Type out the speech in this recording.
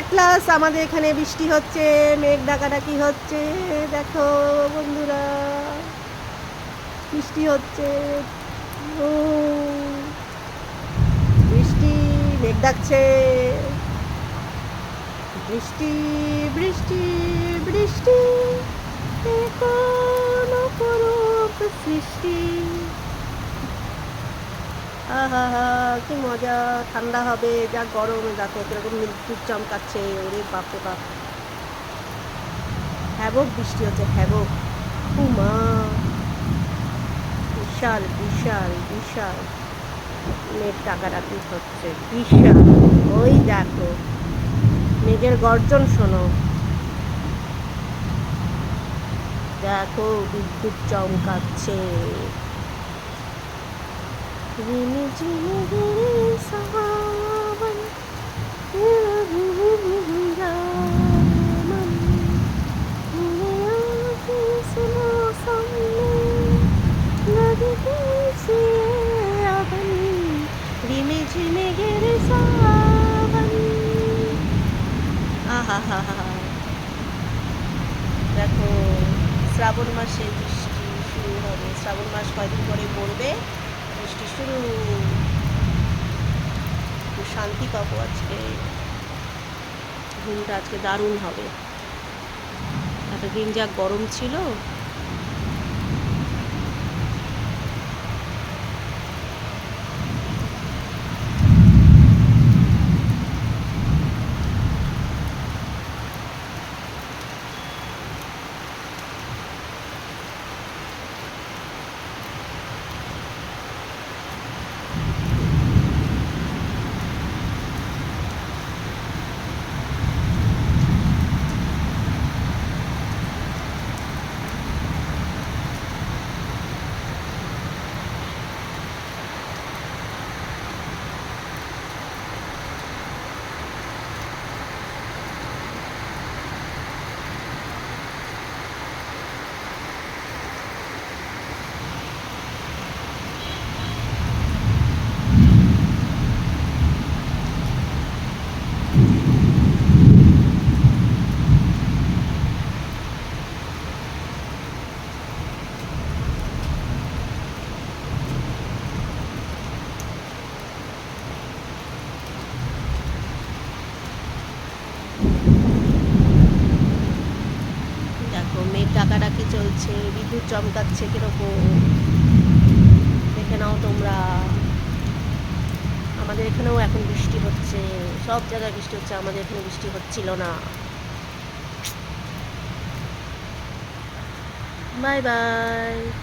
At last আমাদের এখানে বৃষ্টি হচ্ছে, মেঘ ডাকাডাকি হচ্ছে। দেখো বন্ধুরা, বৃষ্টি হচ্ছে। ও বৃষ্টি, মেঘ ডাকছে। বৃষ্টি বৃষ্টি বৃষ্টি, কোন অপরূপ সৃষ্টি। আহা হা, কি মজা! ঠান্ডা হবে, যা গরম। দেখো কিরকম বিদ্যুৎ চমকাচ্ছে, ওরে বাপরে বাপ! হ্যাবক বৃষ্টি হচ্ছে, হ্যাবক। উমা, বিশাল বিশাল বিশাল মেঘ ডাকাডাকি হচ্ছে, বিশাল। ওই দেখো, মেঘের গর্জন শোনো। দেখো বিদ্যুৎ চমকাচ্ছে। দেখো, শ্রাবণ মাসে বৃষ্টি শুরু হবে। শ্রাবণ মাস কয়দিন পরে পড়বে, বৃষ্টি শুরু। একটু শান্তি পাবো আজকে, ঘুমটা আজকে দারুণ হবে। এতদিন যা গরম ছিল। দেখো মেঘ ডাকাডাকি চলছে, বিদ্যুৎ চমকাচ্ছে কিরকম, দেখে নাও তোমরা। আমাদের এখানেও এখন বৃষ্টি হচ্ছে, সব জায়গায় বৃষ্টি হচ্ছে, আমাদের এখানে বৃষ্টি হচ্ছিল না। Bye bye.